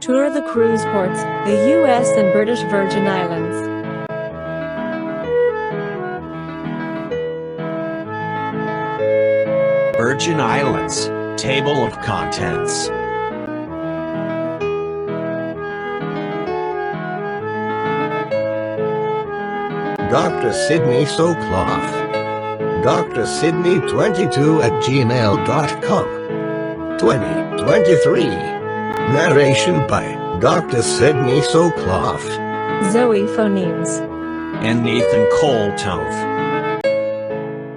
Tour the cruise ports, the U.S. and British Virgin Islands. Virgin Islands, Table of Contents. Dr. Sydney Soclof. Dr. Sydney22@gmail.com. 2023. Narration by Dr. Sydney Soclof. Zoe Phonemes. And Nathan Coltove.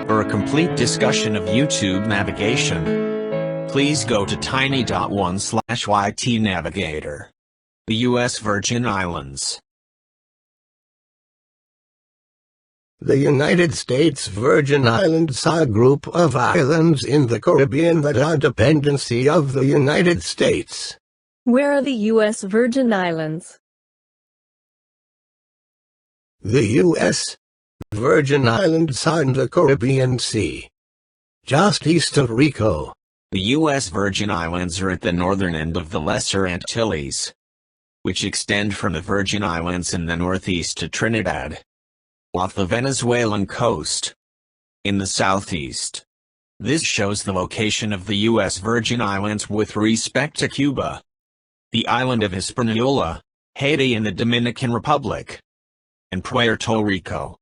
For a complete discussion of YouTube navigation, please go to tiny.1/ytnavigator. The U.S. Virgin Islands. The United States Virgin Islands are a group of islands in the Caribbean that are dependency of the United States. Where are the U.S. Virgin Islands? The U.S. Virgin Islands are in the Caribbean Sea, just east of Rico. The U.S. Virgin Islands are at the northern end of the Lesser Antilles, which extend from the Virgin Islands in the northeast to Trinidad, off the Venezuelan coast, in the southeast. This shows the location of the U.S. Virgin Islands with respect to Cuba, the island of Hispaniola, Haiti and the Dominican Republic, and Puerto Rico.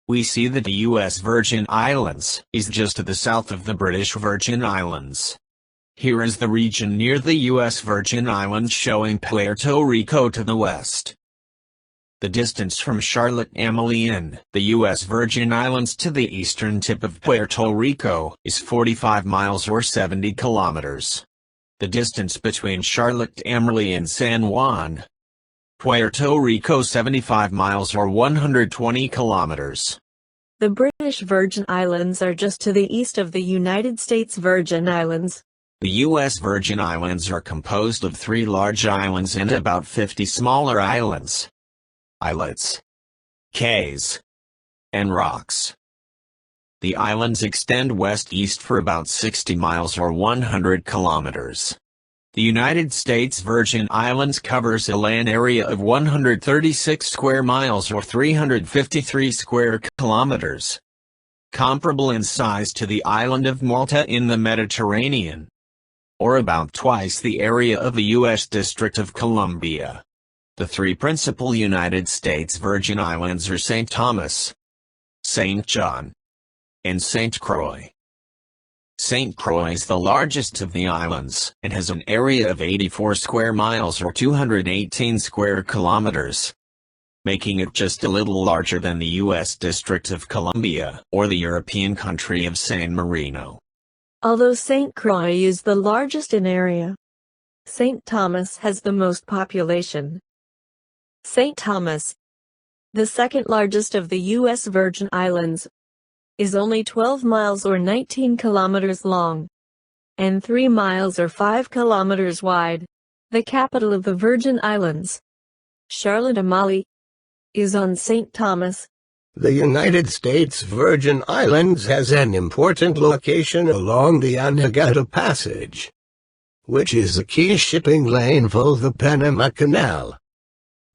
We see that the U.S. Virgin Islands is just to the south of the British Virgin Islands. Here is the region near the U.S. Virgin Islands showing Puerto Rico to the west. The distance from Charlotte Amalie in the U.S. Virgin Islands to the eastern tip of Puerto Rico is 45 miles or 70 kilometers. The distance between Charlotte Amalie and San Juan, Puerto Rico 75 miles or 120 kilometers. The British Virgin Islands are just to the east of the United States Virgin Islands. The U.S. Virgin Islands are composed of 3 large islands and about 50 smaller islands, islets, cays, and rocks. The islands extend west-east for about 60 miles or 100 kilometers. The United States Virgin Islands covers a land area of 136 square miles or 353 square kilometers, comparable in size to the island of Malta in the Mediterranean, or about twice the area of the U.S. District of Columbia. The 3 principal United States Virgin Islands are St. Thomas, St. John, and St. Croix. St. Croix is the largest of the islands, and has an area of 84 square miles or 218 square kilometers, making it just a little larger than the U.S. District of Columbia, or the European country of San Marino. Although St. Croix is the largest in area, St. Thomas has the most population. St. Thomas, the second largest of the U.S. Virgin Islands, is only 12 miles or 19 kilometers long, and 3 miles or 5 kilometers wide. The capital of the Virgin Islands, Charlotte Amalie, is on St. Thomas. The United States Virgin Islands has an important location along the Anegada Passage, which is a key shipping lane for the Panama Canal.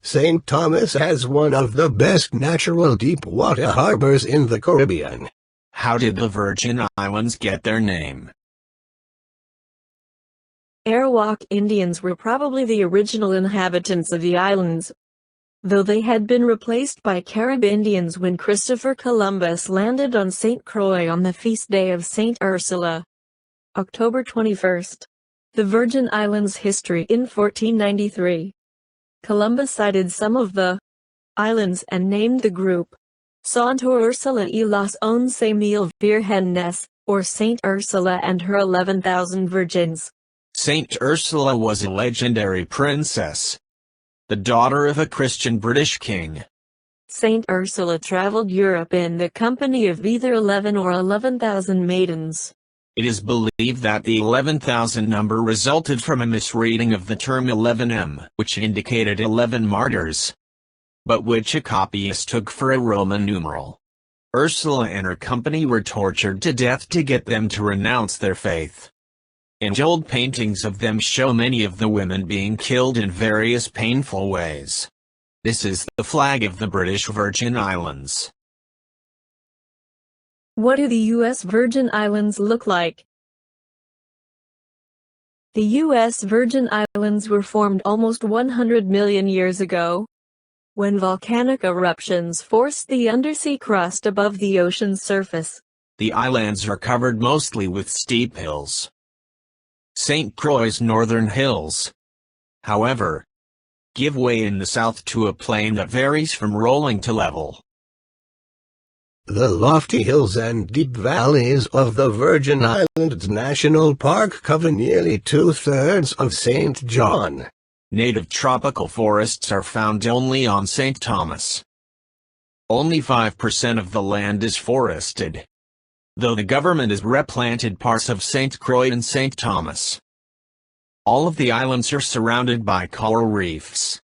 St. Thomas has one of the best natural deep-water harbors in the Caribbean. How did the Virgin Islands get their name? Arawak Indians were probably the original inhabitants of the islands, though they had been replaced by Carib Indians when Christopher Columbus landed on St. Croix on the feast day of St. Ursula, October 21st. The Virgin Islands history in 1493. Columbus sighted some of the islands and named the group Santa Ursula y las 11,000 Vírgenes, or Saint Ursula and her 11,000 virgins. Saint Ursula was a legendary princess, the daughter of a Christian British king. Saint Ursula traveled Europe in the company of either 11 or 11,000 maidens. It is believed that the 11,000 number resulted from a misreading of the term 11M, which indicated 11 martyrs, but which a copyist took for a Roman numeral. Ursula and her company were tortured to death to get them to renounce their faith. and old paintings of them show many of the women being killed in various painful ways. This is the flag of the British Virgin Islands. What do the U.S. Virgin Islands look like? The U.S. Virgin Islands were formed almost 100 million years ago, when volcanic eruptions forced the undersea crust above the ocean's surface. The islands are covered mostly with steep hills. St. Croix's northern hills, however, give way in the south to a plain that varies from rolling to level. The lofty hills and deep valleys of the Virgin Islands National Park cover nearly 2/3 of St. John. Native tropical forests are found only on St. Thomas. Only 5% of the land is forested, though the government has replanted parts of St. Croix and St. Thomas. All of the islands are surrounded by coral reefs.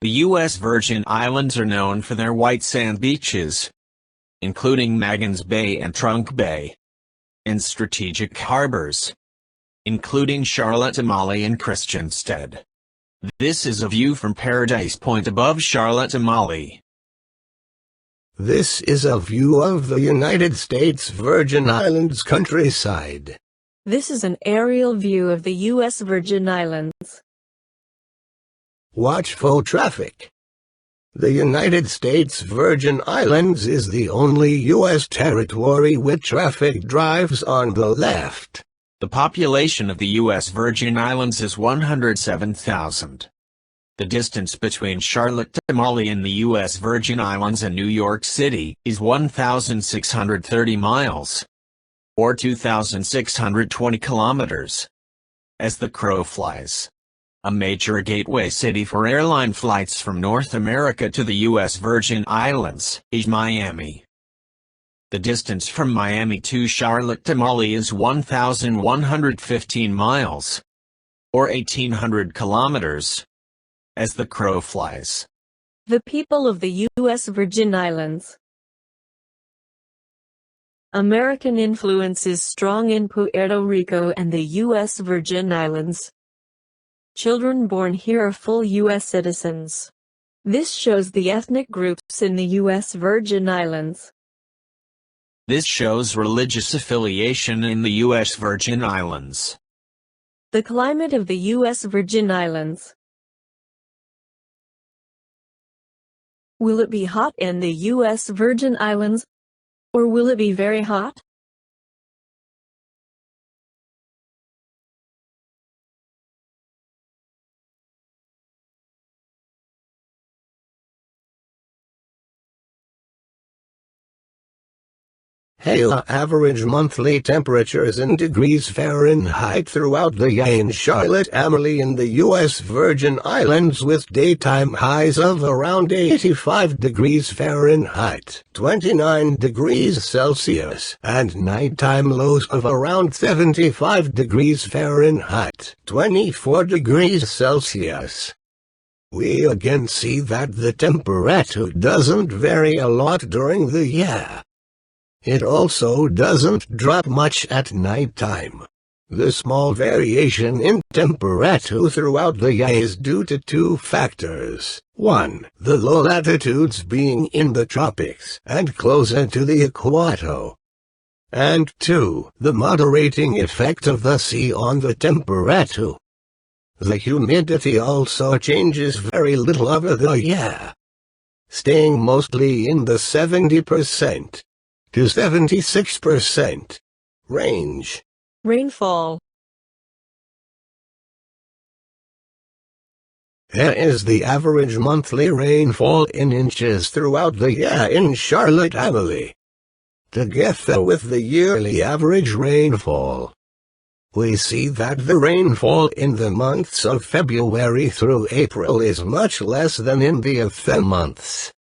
The U.S. Virgin Islands are known for their white sand beaches, including Magen's Bay and Trunk Bay, and strategic harbors, including Charlotte-Amalie and Christiansted. This is a view from Paradise Point above Charlotte-Amalie. This is a view of the United States Virgin Islands countryside. This is an aerial view of the U.S. Virgin Islands. Watch for traffic. The United States Virgin Islands is the only U.S. territory where traffic drives on the left. The population of the U.S. Virgin Islands is 107,000. The distance between Charlotte-Amalie and the U.S. Virgin Islands and New York City is 1,630 miles, or 2,620 kilometers. As the crow flies, a major gateway city for airline flights from North America to the U.S. Virgin Islands is Miami. The distance from Miami to Charlotte-Amalie is 1,115 miles, or 1,800 kilometers. As the crow flies. The people of the U.S. Virgin Islands. American influence is strong in Puerto Rico and the U.S. Virgin Islands. Children born here are full U.S. citizens. This shows the ethnic groups in the U.S. Virgin Islands. This shows religious affiliation in the U.S. Virgin Islands. The climate of the U.S. Virgin Islands. Will it be hot in the U.S. Virgin Islands, or will it be very hot? Average monthly temperatures in degrees Fahrenheit throughout the year in Charlotte-Amalie in the U.S. Virgin Islands with daytime highs of around 85 degrees Fahrenheit, 29 degrees Celsius, and nighttime lows of around 75 degrees Fahrenheit, 24 degrees Celsius. We again see that the temperature doesn't vary a lot during the year. It also doesn't drop much at nighttime. The small variation in temperature throughout the year is due to two factors. 1. The low latitudes being in the tropics and closer to the equator. And 2. The moderating effect of the sea on the temperature. The humidity also changes very little over the year, staying mostly in the 70% to 76% range. Rainfall. Here is the average monthly rainfall in inches throughout the year in Charlotte-Amalie, together with the yearly average rainfall. We see that the rainfall in the months of February through April is much less than in the other months.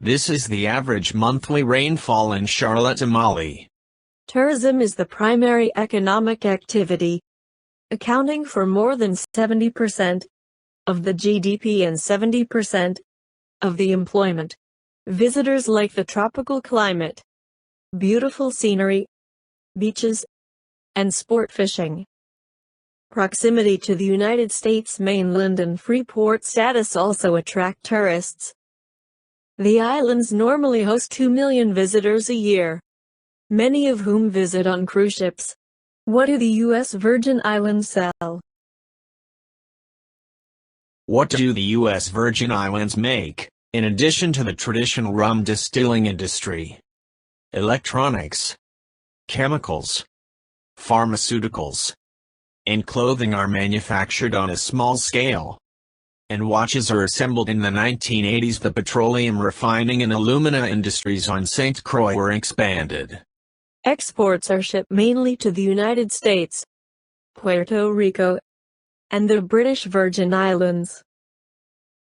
This is the average monthly rainfall in Charlotte-Amalie. Tourism is the primary economic activity, accounting for more than 70% of the GDP and 70% of the employment. Visitors like the tropical climate, beautiful scenery, beaches, and sport fishing. Proximity to the United States mainland and free port status also attract tourists. The islands normally host 2 million visitors a year, many of whom visit on cruise ships. What do the U.S. Virgin Islands sell? What do the U.S. Virgin Islands make, in addition to the traditional rum distilling industry? Electronics, chemicals, pharmaceuticals, and clothing are manufactured on a small scale, and watches are assembled in the 1980s. The petroleum refining and alumina industries on St. Croix were expanded. Exports are shipped mainly to the United States, Puerto Rico, and the British Virgin Islands.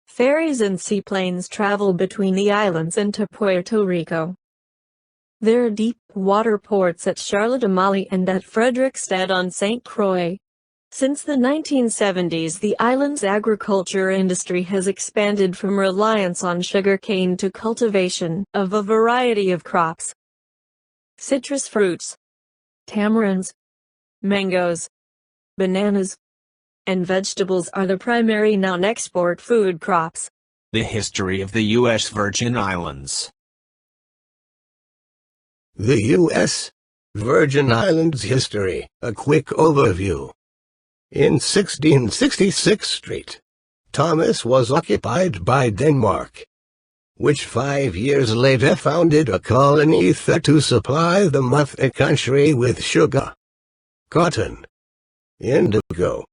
Ferries and seaplanes travel between the islands and to Puerto Rico. There are deep water ports at Charlotte-Amalie and at Frederiksted on St. Croix. Since the 1970s, the island's agriculture industry has expanded from reliance on sugarcane to cultivation of a variety of crops. Citrus fruits, tamarinds, mangoes, bananas, and vegetables are the primary non-export food crops. The history of the U.S. Virgin Islands. The U.S. Virgin Islands history, a quick overview. In 1666 St. Thomas was occupied by Denmark, which 5 years later founded a colony there to supply the mother country with sugar, cotton, indigo,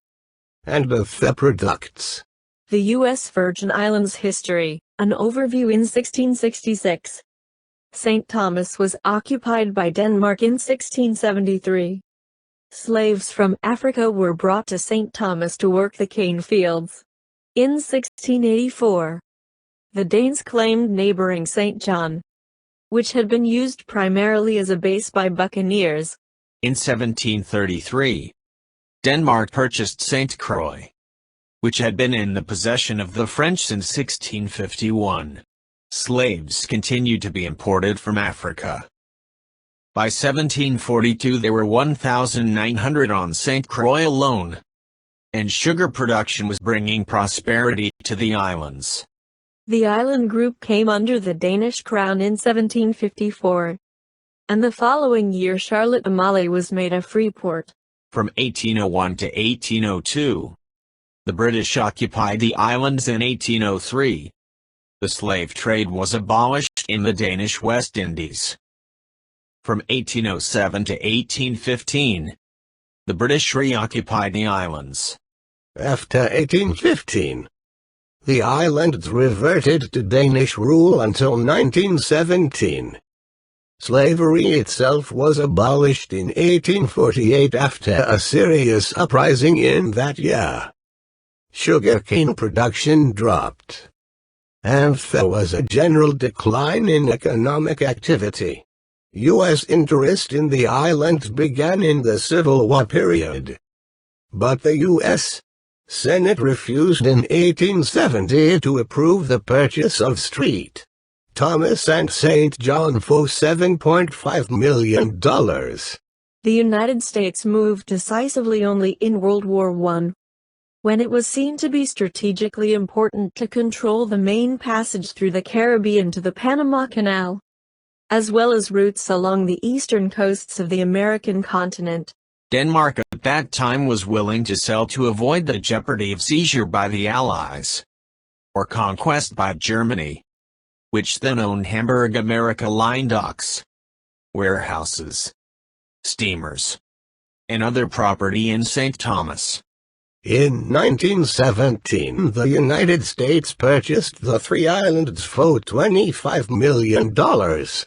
and other products. The U.S. Virgin Islands history, an overview. In 1666, St. Thomas was occupied by Denmark. In 1673, slaves from Africa were brought to St. Thomas to work the cane fields. In 1684, the Danes claimed neighboring St. John, which had been used primarily as a base by buccaneers. In 1733, Denmark purchased St. Croix, which had been in the possession of the French since 1651. Slaves continued to be imported from Africa. By 1742 there were 1,900 on St. Croix alone, and sugar production was bringing prosperity to the islands. The island group came under the Danish crown in 1754, and the following year Charlotte-Amalie was made a free port. From 1801 to 1802, the British occupied the islands. In 1803, the slave trade was abolished in the Danish West Indies. From 1807 to 1815, the British reoccupied the islands. After 1815, the islands reverted to Danish rule until 1917. Slavery itself was abolished in 1848 after a serious uprising in that year. Sugarcane production dropped, and there was a general decline in economic activity. U.S. interest in the islands began in the Civil War period, but the U.S. Senate refused in 1870 to approve the purchase of St. Thomas and St. John for $7.5 million. The United States moved decisively only in World War I, when it was seen to be strategically important to control the main passage through the Caribbean to the Panama Canal, as well as routes along the eastern coasts of the American continent. Denmark at that time was willing to sell to avoid the jeopardy of seizure by the Allies, or conquest by Germany, which then owned Hamburg America Line docks, warehouses, steamers, and other property in St. Thomas. In 1917, the United States purchased the three islands for $25 million,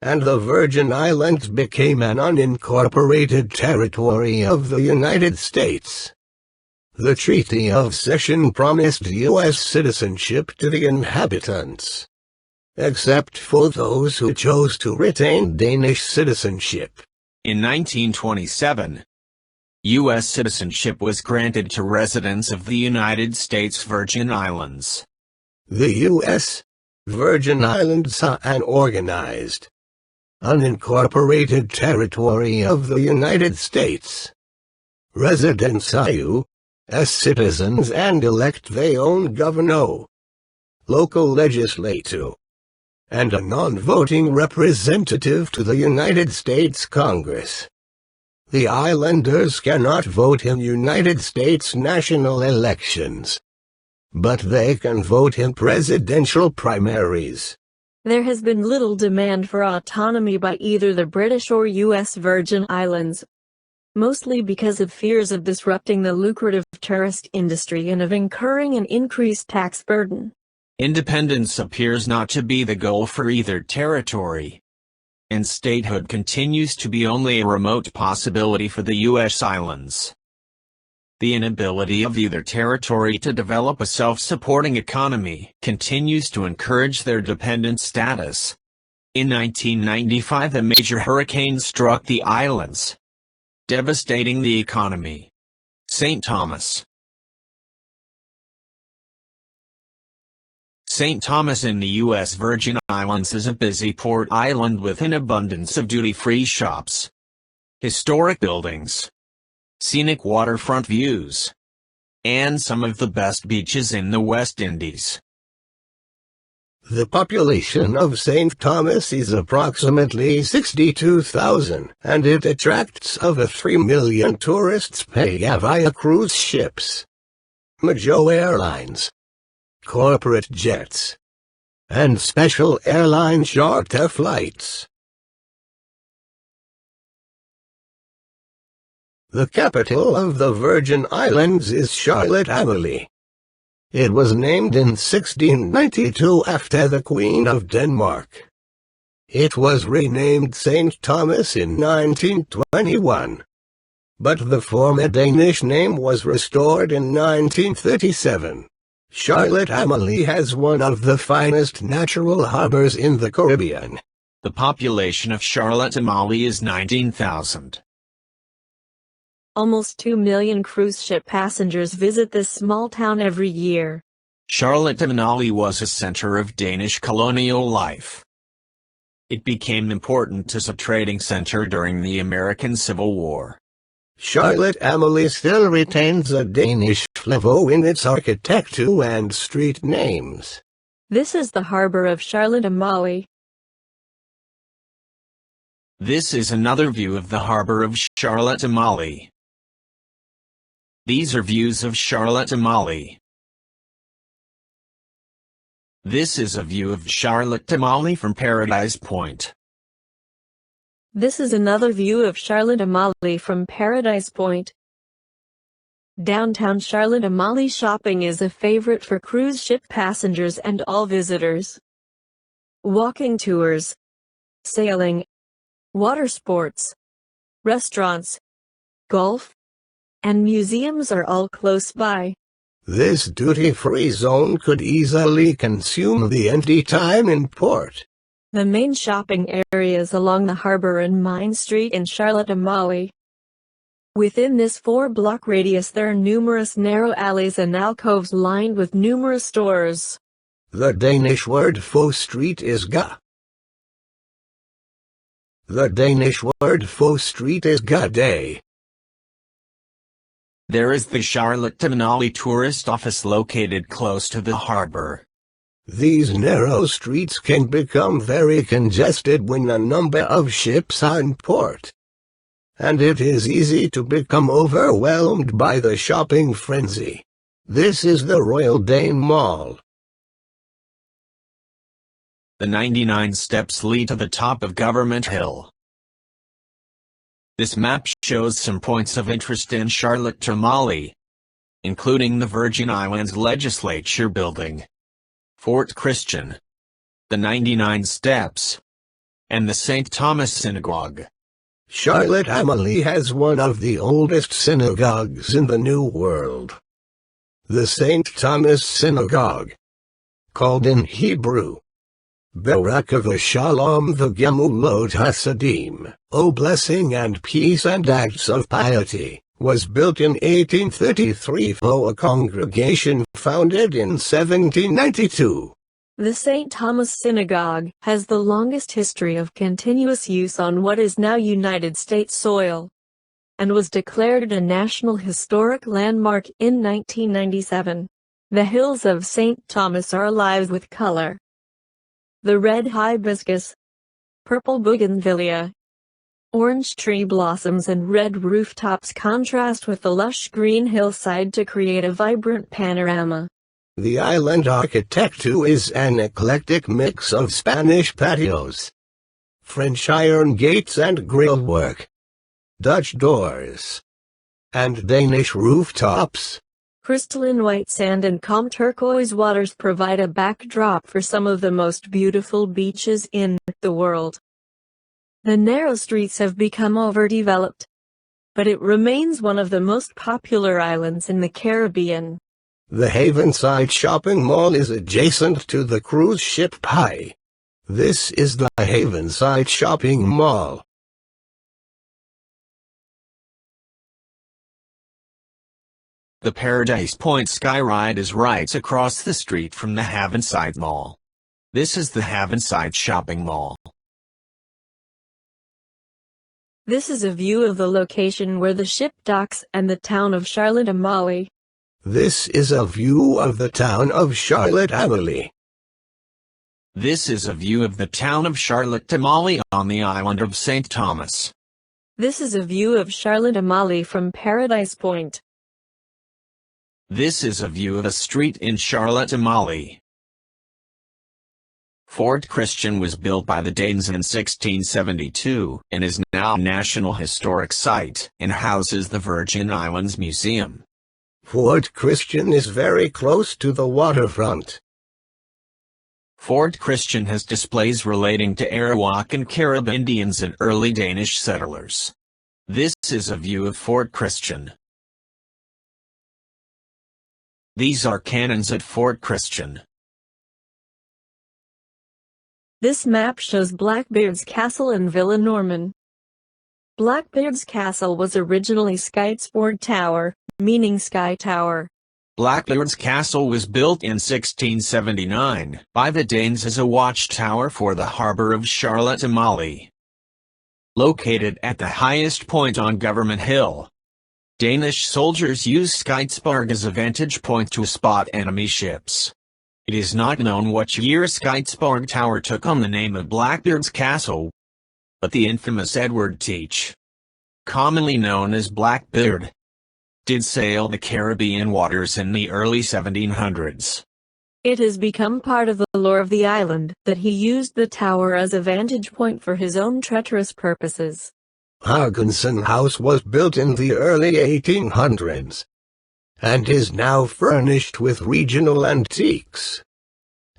and the Virgin Islands became an unincorporated territory of the United States. The Treaty of Cession promised U.S. citizenship to the inhabitants, except for those who chose to retain Danish citizenship. In 1927, U.S. citizenship was granted to residents of the United States Virgin Islands. The U.S. Virgin Islands are unorganized, unincorporated territory of the United States. Residents are as citizens and elect their own governor, local legislature, and a non-voting representative to the United States Congress. The islanders cannot vote in United States national elections, but they can vote in presidential primaries. There has been little demand for autonomy by either the British or U.S. Virgin Islands, mostly because of fears of disrupting the lucrative tourist industry and of incurring an increased tax burden. Independence appears not to be the goal for either territory, and statehood continues to be only a remote possibility for the U.S. islands. The inability of either territory to develop a self-supporting economy continues to encourage their dependent status. In 1995, a major hurricane struck the islands, devastating the economy. St. Thomas. St. Thomas in the U.S. Virgin Islands is a busy port island with an abundance of duty-free shops, historic buildings, scenic waterfront views, and some of the best beaches in the West Indies. The population of St. Thomas is approximately 62,000, and it attracts over 3 million tourists via cruise ships, major airlines, corporate jets, and special airline charter flights. The capital of the Virgin Islands is Charlotte Amalie. It was named in 1692 after the Queen of Denmark. It was renamed St. Thomas in 1921, but the former Danish name was restored in 1937. Charlotte Amalie has one of the finest natural harbors in the Caribbean. The population of Charlotte Amalie is 19,000. Almost 2 million cruise ship passengers visit this small town every year. Charlotte Amalie was a center of Danish colonial life. It became important as a trading center during the American Civil War. Charlotte Amalie still retains a Danish flavor in its architecture and street names. This is the harbor of Charlotte Amalie. This is another view of the harbor of Charlotte Amalie. These are views of Charlotte Amalie. This is a view of Charlotte Amalie from Paradise Point. This is another view of Charlotte Amalie from Paradise Point. Downtown Charlotte Amalie shopping is a favorite for cruise ship passengers and all visitors. Walking tours, sailing, water sports, restaurants, golf, and museums are all close by. This duty-free zone could easily consume the empty time in port. The main shopping areas along the harbor and Main Street in Charlotte Amalie. Within this 4-block radius there are numerous narrow alleys and alcoves lined with numerous stores. The Danish word for street is ga. The Danish word for street is gade. There is the Charlotte Amalie tourist office located close to the harbor. These narrow streets can become very congested when a number of ships are in port, and it is easy to become overwhelmed by the shopping frenzy. This is the Royal Dane Mall. The 99 steps lead to the top of Government Hill. This map shows some points of interest in Charlotte Amalie, including the Virgin Islands Legislature Building, Fort Christian, the 99 Steps, and the St. Thomas Synagogue. Charlotte Amalie has one of the oldest synagogues in the New World. The St. Thomas Synagogue, called in Hebrew, Barakah Shalom the Gemulot Hasidim, O blessing and peace and acts of piety, was built in 1833 for a congregation founded in 1792. The St. Thomas Synagogue has the longest history of continuous use on what is now United States soil, and was declared a National Historic Landmark in 1997. The hills of St. Thomas are alive with color. The red hibiscus, purple bougainvillea, orange tree blossoms and red rooftops contrast with the lush green hillside to create a vibrant panorama. The island architecture is an eclectic mix of Spanish patios, French iron gates and grillwork, Dutch doors, and Danish rooftops. Crystalline white sand and calm turquoise waters provide a backdrop for some of the most beautiful beaches in the world. The narrow streets have become overdeveloped, but it remains one of the most popular islands in the Caribbean. The Havenside Shopping Mall is adjacent to the cruise ship Pi. This is the Havenside Shopping Mall. The Paradise Point Skyride is right across the street from the Havenside Mall. This is the Havenside Shopping Mall. This is a view of the location where the ship docks and the town of Charlotte-Amalie. This is a view of the town of Charlotte-Amalie. This is a view of the town of Charlotte-Amalie on the island of St. Thomas. This is a view of Charlotte-Amalie from Paradise Point. This is a view of a street in Charlotte-Amalie. Fort Christian was built by the Danes in 1672 and is now a National Historic Site and houses the Virgin Islands Museum. Fort Christian is very close to the waterfront. Fort Christian has displays relating to Arawak and Carib Indians and early Danish settlers. This is a view of Fort Christian. These are cannons at Fort Christian. This map shows Blackbeard's Castle in Villa Norman. Blackbeard's Castle was originally Skytsford Tower, meaning Sky Tower. Blackbeard's Castle was built in 1679 by the Danes as a watchtower for the harbor of Charlotte-Amalie. Located at the highest point on Government Hill, Danish soldiers used Skytsborg as a vantage point to spot enemy ships. It is not known what year Skytsborg Tower took on the name of Blackbeard's Castle, but the infamous Edward Teach, commonly known as Blackbeard, did sail the Caribbean waters in the early 1700s. It has become part of the lore of the island that he used the tower as a vantage point for his own treacherous purposes. Haagensen House was built in the early 1800s, and is now furnished with regional antiques,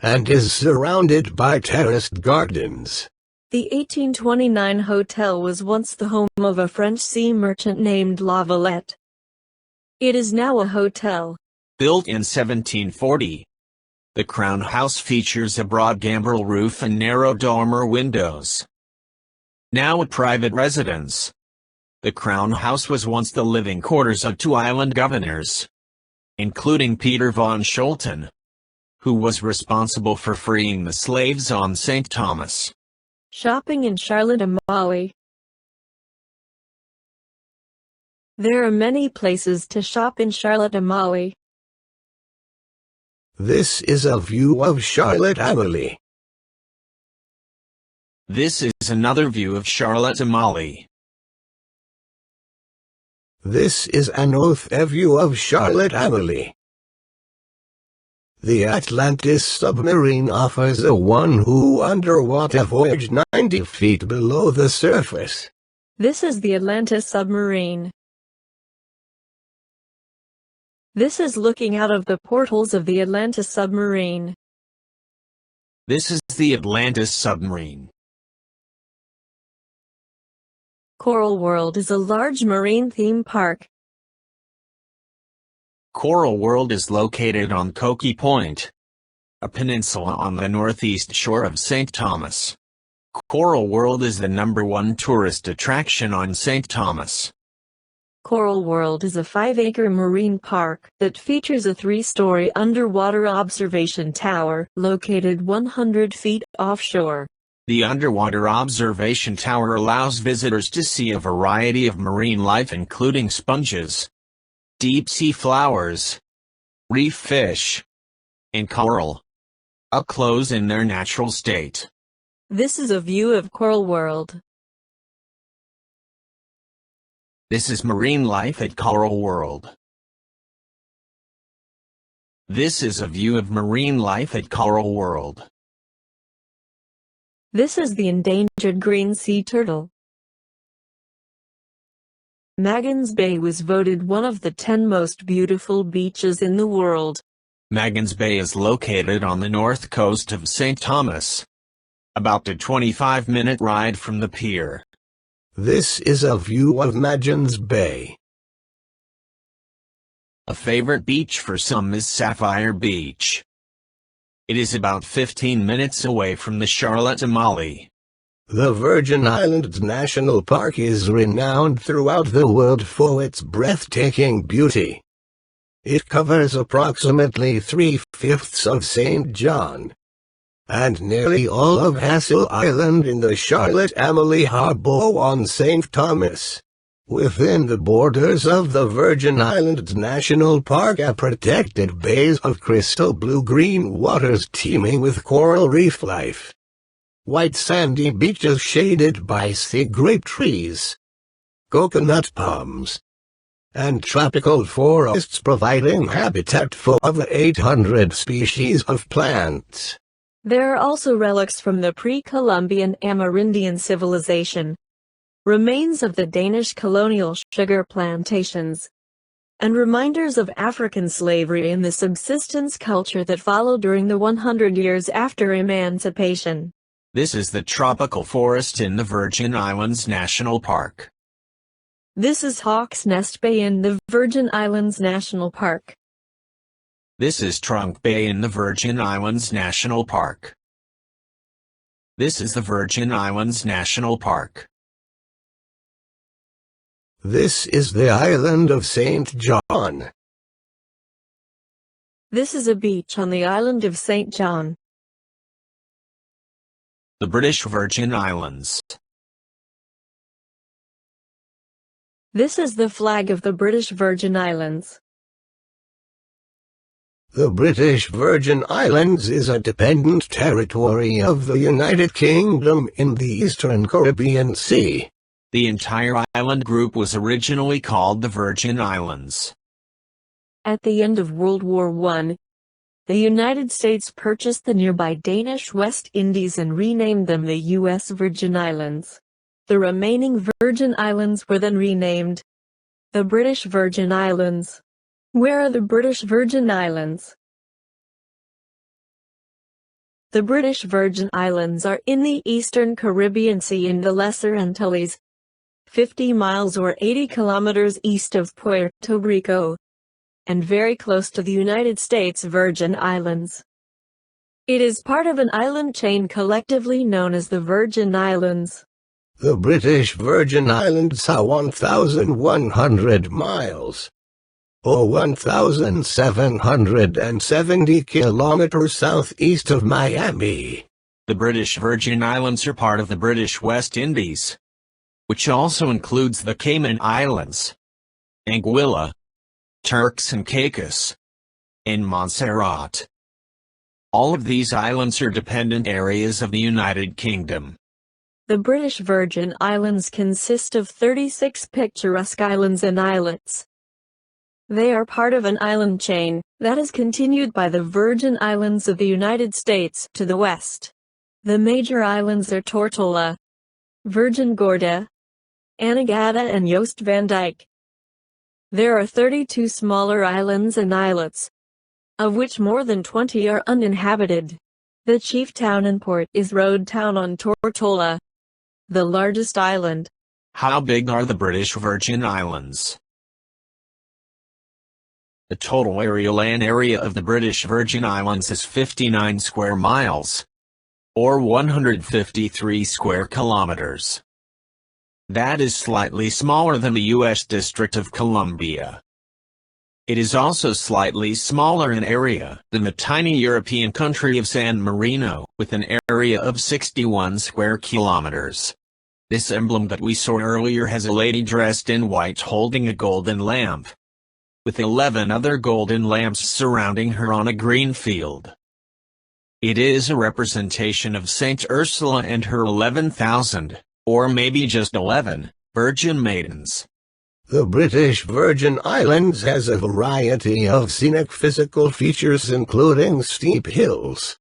and is surrounded by terraced gardens. The 1829 hotel was once the home of a French sea merchant named La Valette. It is now a hotel. Built in 1740, the Crown House features a broad gambrel roof and narrow dormer windows. Now a private residence, the Crown House was once the living quarters of 2 island governors, including Peter von Scholten, who was responsible for freeing the slaves on St. Thomas. Shopping in Charlotte-Amalie. There are many places to shop in Charlotte-Amalie. This is a view of Charlotte-Amalie. This is another view of Charlotte-Amalie. This is an autre view of Charlotte-Amalie. The Atlantis Submarine offers a underwater voyage 90 feet below the surface. This is the Atlantis Submarine. This is looking out of the portholes of the Atlantis Submarine. This is the Atlantis Submarine. Coral World is a large marine theme park. Coral World is located on Cokie Point, a peninsula on the northeast shore of St. Thomas. Coral World is the #1 tourist attraction on St. Thomas. Coral World is a 5-acre marine park that features a 3-story underwater observation tower located 100 feet offshore. The underwater observation tower allows visitors to see a variety of marine life including sponges, deep-sea flowers, reef fish, and coral, up close in their natural state. This is a view of Coral World. This is marine life at Coral World. This is a view of marine life at Coral World. This is the endangered green sea turtle. Magen's Bay was voted one of the 10 most beautiful beaches in the world. Magen's Bay is located on the north coast of St. Thomas, about a 25-minute ride from the pier. This is a view of Magen's Bay. A favorite beach for some is Sapphire Beach. It is about 15 minutes away from the Charlotte Amalie. The Virgin Islands National Park is renowned throughout the world for its breathtaking beauty. It covers approximately 3/5 of St. John and nearly all of Hassel Island in the Charlotte Amalie Harbour on St. Thomas. Within the borders of the Virgin Islands National Park are protected bays of crystal blue-green waters teeming with coral reef life. White sandy beaches shaded by sea grape trees, coconut palms, and tropical forests providing habitat for over 800 species of plants. There are also relics from the pre-Columbian Amerindian civilization, remains of the Danish colonial sugar plantations, and reminders of African slavery in the subsistence culture that followed during the 100 years after emancipation. This is the tropical forest in the Virgin Islands National Park. This is Hawk's Nest Bay in the Virgin Islands National Park. This is Trunk Bay in the Virgin Islands National Park. This is the Virgin Islands National Park. This is the island of St. John. This is a beach on the island of St. John. The British Virgin Islands. This is the flag of the British Virgin Islands. The British Virgin Islands is a dependent territory of the United Kingdom in the Eastern Caribbean Sea. The entire island group was originally called the Virgin Islands. At the end of World War I, the United States purchased the nearby Danish West Indies and renamed them the U.S. Virgin Islands. The remaining Virgin Islands were then renamed the British Virgin Islands. Where are the British Virgin Islands? The British Virgin Islands are in the Eastern Caribbean Sea in the Lesser Antilles, 50 miles or 80 kilometers east of Puerto Rico, and very close to the United States Virgin Islands. It is part of an island chain collectively known as the Virgin Islands. The British Virgin Islands are 1,100 miles, or 1,770 kilometers southeast of Miami. The British Virgin Islands are part of the British West Indies, which also includes the Cayman Islands, Anguilla, Turks and Caicos, and Montserrat. All of these islands are dependent areas of the United Kingdom. The British Virgin Islands consist of 36 picturesque islands and islets. They are part of an island chain that is continued by the Virgin Islands of the United States to the west. The major islands are Tortola, Virgin Gorda, Anegada and Joost van Dyke. There are 32 smaller islands and islets, of which more than 20 are uninhabited. The chief town and port is Road Town on Tortola, the largest island. How big are the British Virgin Islands? The total aerial land area of the British Virgin Islands is 59 square miles, or 153 square kilometers. That is slightly smaller than the U.S. District of Columbia. It is also slightly smaller in area than the tiny European country of San Marino, with an area of 61 square kilometers. This emblem that we saw earlier has a lady dressed in white holding a golden lamp, with 11 other golden lamps surrounding her on a green field. It is a representation of Saint Ursula and her 11,000, or maybe just 11, virgin maidens. The British Virgin Islands has a variety of scenic physical features including steep hills,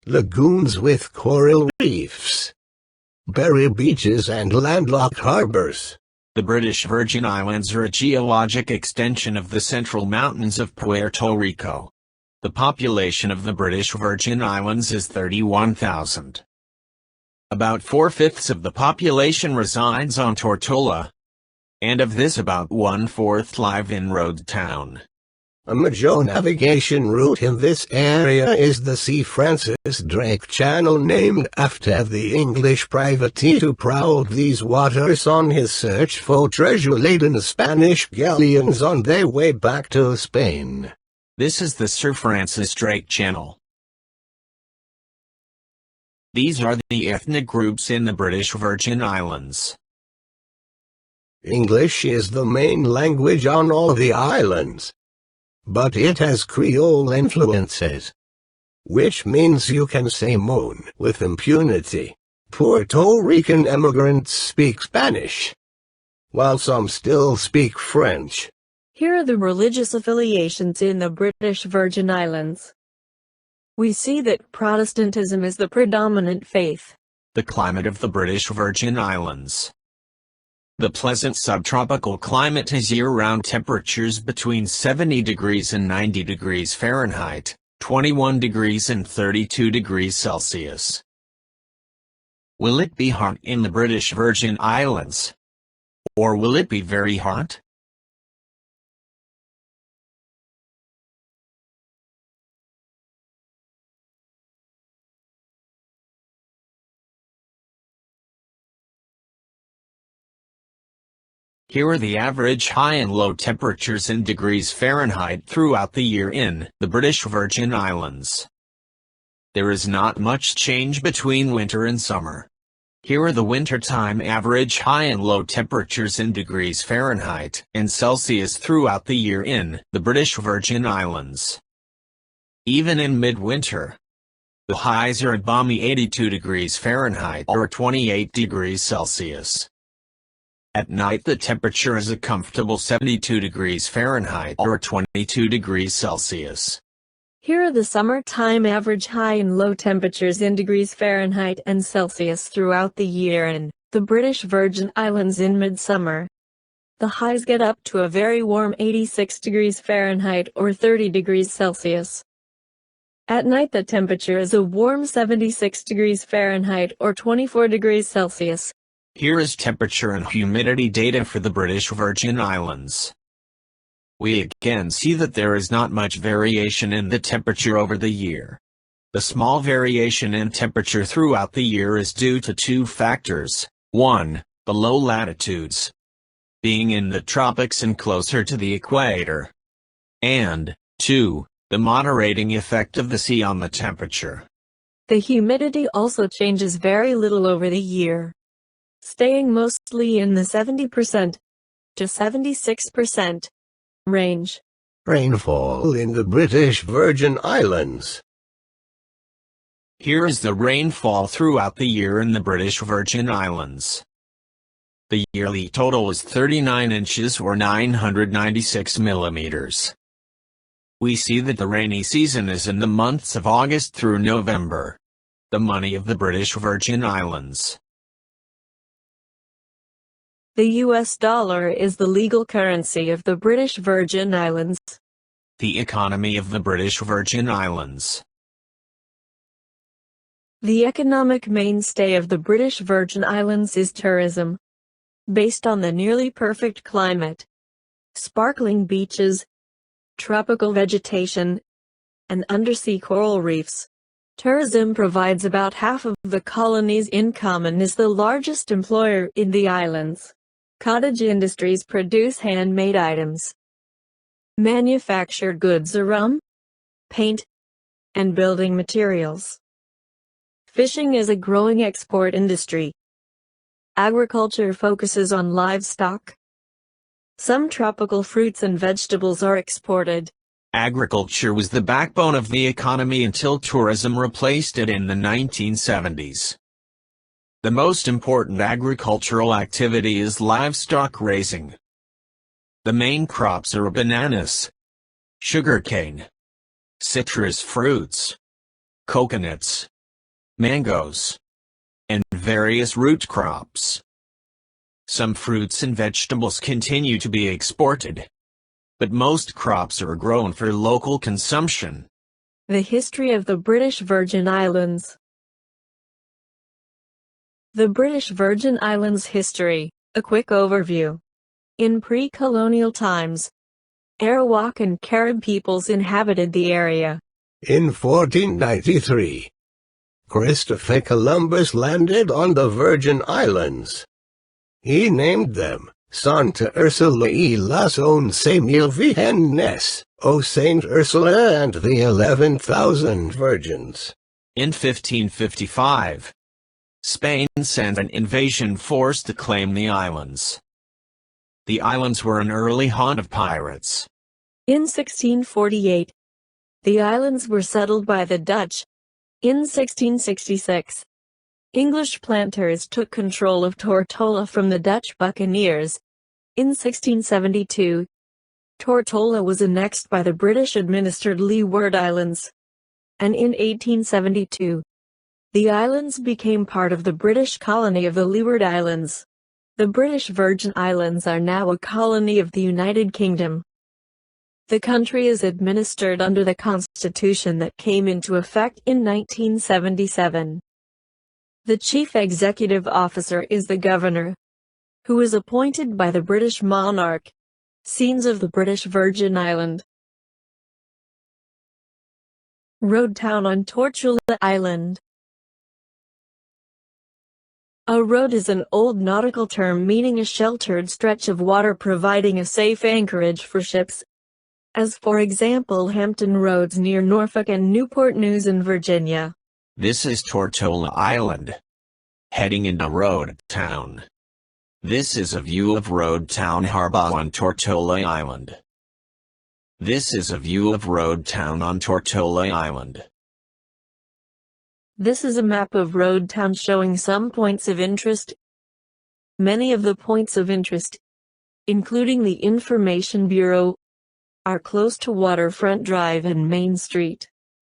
lagoons with coral reefs, berry beaches and landlocked harbors. The British Virgin Islands are a geologic extension of the central mountains of Puerto Rico. The population of the British Virgin Islands is 31,000. About 4/5 of the population resides on Tortola, and of this about 1/4 live in Road Town. A major navigation route in this area is the Sir Francis Drake Channel, named after the English privateer who prowled these waters on his search for treasure-laden Spanish galleons on their way back to Spain. This is the Sir Francis Drake Channel. These are the ethnic groups in the British Virgin Islands. English is the main language on all the islands, but it has Creole influences, which means you can say "moon" with impunity. Puerto Rican immigrants speak Spanish, while some still speak French. Here are the religious affiliations in the British Virgin Islands. We see that Protestantism is the predominant faith. The climate of the British Virgin Islands. The pleasant subtropical climate has year-round temperatures between 70 degrees and 90 degrees Fahrenheit, 21 degrees and 32 degrees Celsius. Will it be hot in the British Virgin Islands? Or will it be very hot? Here are the average high and low temperatures in degrees Fahrenheit throughout the year in the British Virgin Islands. There is not much change between winter and summer. Here are the wintertime average high and low temperatures in degrees Fahrenheit and Celsius throughout the year in the British Virgin Islands. Even in midwinter, the highs are a balmy 82 degrees Fahrenheit or 28 degrees Celsius. At night the temperature is a comfortable 72 degrees Fahrenheit or 22 degrees Celsius. Here are the summertime average high and low temperatures in degrees Fahrenheit and Celsius throughout the year in the British Virgin Islands in midsummer. The highs get up to a very warm 86 degrees Fahrenheit or 30 degrees Celsius. At night the temperature is a warm 76 degrees Fahrenheit or 24 degrees Celsius. Here is temperature and humidity data for the British Virgin Islands. We again see that there is not much variation in the temperature over the year. The small variation in temperature throughout the year is due to two factors: 1, the low latitudes, being in the tropics and closer to the equator, and 2, the moderating effect of the sea on the temperature. The humidity also changes very little over the year, staying mostly in the 70% to 76% range. Rainfall in the British Virgin Islands. Here is the rainfall throughout the year in the British Virgin Islands. The yearly total is 39 inches or 996 millimeters. We see that the rainy season is in the months of August through November. The money of the British Virgin Islands. The US dollar is the legal currency of the British Virgin Islands. The economy of the British Virgin Islands. The economic mainstay of the British Virgin Islands is tourism. Based on the nearly perfect climate, sparkling beaches, tropical vegetation, and undersea coral reefs, Tourism provides about half of the colony's income and is the largest employer in the islands. Cottage industries produce handmade items, manufactured goods, rum, paint, and building materials. Fishing is a growing export industry. Agriculture focuses on livestock. Some tropical fruits and vegetables are exported. Agriculture was the backbone of the economy until tourism replaced it in the 1970s. The most important agricultural activity is livestock raising. The main crops are bananas, sugarcane, citrus fruits, coconuts, mangoes, and various root crops. Some fruits and vegetables continue to be exported, but most crops are grown for local consumption. The history of the British Virgin Islands. The British Virgin Islands history, a quick overview. In pre-colonial times, Arawak and Carib peoples inhabited the area. In 1493, Christopher Columbus landed on the Virgin Islands. He named them Santa Ursula y las 11,000 Virgenes, O Saint Ursula and the 11,000 Virgins. In 1555, Spain sent an invasion force to claim the islands. The islands were an early haunt of pirates. In 1648, the islands were settled by the Dutch. In 1666, English planters took control of Tortola from the Dutch buccaneers. In 1672, Tortola was annexed by the British-administered Leeward Islands. And in 1872, the islands became part of the British colony of the Leeward Islands. The British Virgin Islands are now a colony of the United Kingdom. The country is administered under the Constitution that came into effect in 1977. The Chief Executive Officer is the Governor, who is appointed by the British monarch. Scenes of the British Virgin Island. Road town on Tortola Island. A road is an old nautical term meaning a sheltered stretch of water providing a safe anchorage for ships, as for example Hampton Roads near Norfolk and Newport News in Virginia. This is Tortola Island. Heading into Road Town. This is a view of Road Town Harbour on Tortola Island. This is a view of Road Town on Tortola Island. This is a map of Road Town showing some points of interest. Many of the points of interest, including the Information Bureau, are close to Waterfront Drive and Main Street.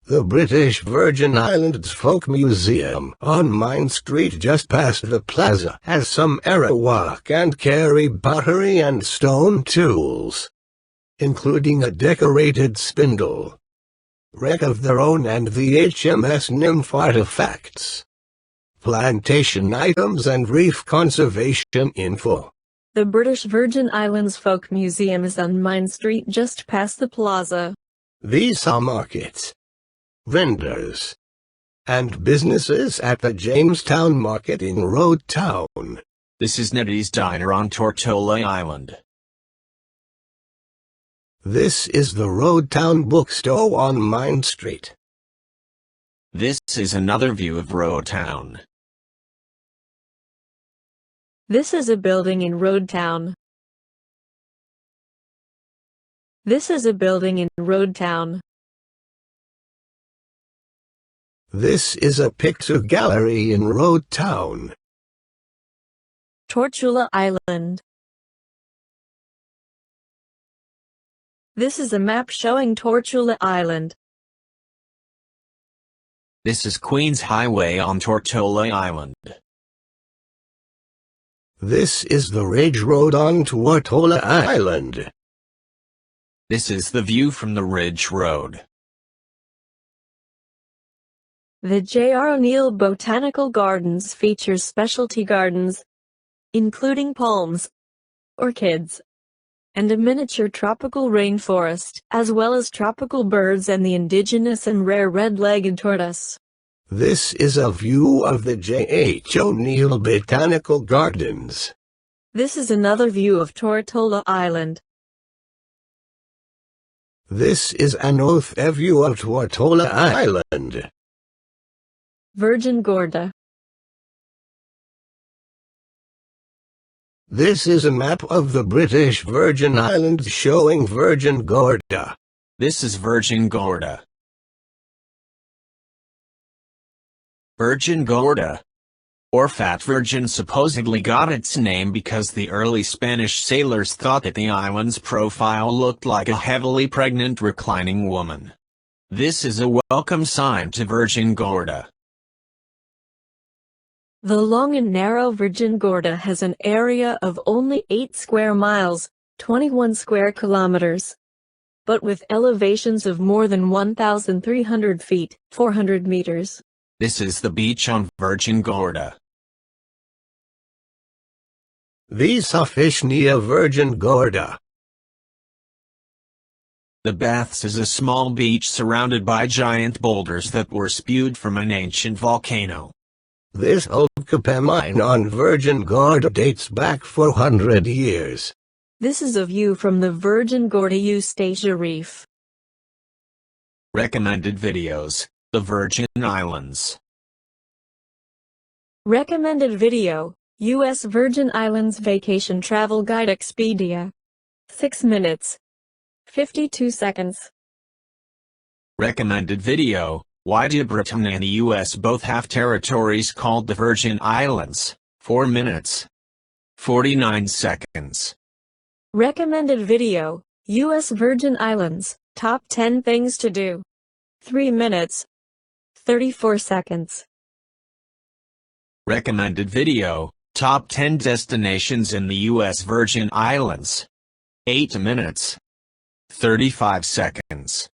The British Virgin Islands Folk Museum on Main Street just past the plaza has some Arawak and Carib pottery and stone tools, including a decorated spindle, wreck of their own and the HMS Nymph artifacts, plantation items and reef conservation info. The British Virgin Islands Folk Museum is on Main Street just past the plaza. These are markets, vendors, and businesses at the Jamestown Market in Road Town. This is Nettie's Diner on Tortola Island. This is the Road Town Bookstore on Main Street. This is another view of Road Town. This is a building in Road Town. This is a building in Road Town. This is a picture gallery in Road Town. Tortola Island. This is a map showing Tortola Island. This is Queens Highway on Tortola Island. This is the Ridge Road on Tortola Island. This is the view from the Ridge Road. The J.R. O'Neill Botanical Gardens features specialty gardens, including palms, orchids, and a miniature tropical rainforest, as well as tropical birds and the indigenous and rare red-legged tortoise. This is a view of the J.H. O'Neill Botanical Gardens. This is another view of Tortola Island. This is an author view of Tortola Island. Virgin Gorda. This is a map of the British Virgin Islands showing Virgin Gorda. This is Virgin Gorda. Virgin Gorda, or Fat Virgin, supposedly got its name because the early Spanish sailors thought that the island's profile looked like a heavily pregnant reclining woman. This is a welcome sign to Virgin Gorda. The long and narrow Virgin Gorda has an area of only 8 square miles, 21 square kilometers, but with elevations of more than 1,300 feet, 400 meters. This is the beach on Virgin Gorda. These are fish near Virgin Gorda. The Baths is a small beach surrounded by giant boulders that were spewed from an ancient volcano. This old copper mine on Virgin Gorda dates back 400 years. This is a view from the Virgin Gorda Eustatia Reef. Recommended videos: The Virgin Islands. Recommended video: U.S. Virgin Islands Vacation Travel Guide Expedia. 6 minutes. 52 seconds. Recommended video: Why do Britain and the U.S. both have territories called the Virgin Islands? 4 minutes. 49 seconds. Recommended video: U.S. Virgin Islands, Top 10 Things to Do. 3 minutes. 34 seconds. Recommended video: Top 10 Destinations in the U.S. Virgin Islands. 8 minutes. 35 seconds.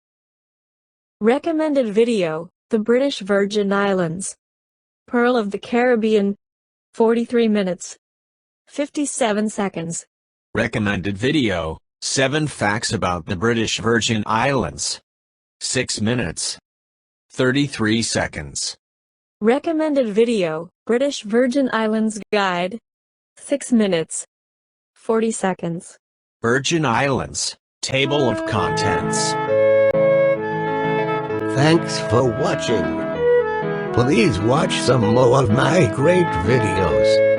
Recommended video: The British Virgin Islands, Pearl of the Caribbean. 43 minutes. 57 seconds. Recommended video: 7 Facts about the British Virgin Islands. 6 minutes. 33 seconds. Recommended video: British Virgin Islands Guide. 6 minutes. 40 seconds. Virgin Islands, Table of Contents. Thanks for watching. Please watch some more of my great videos.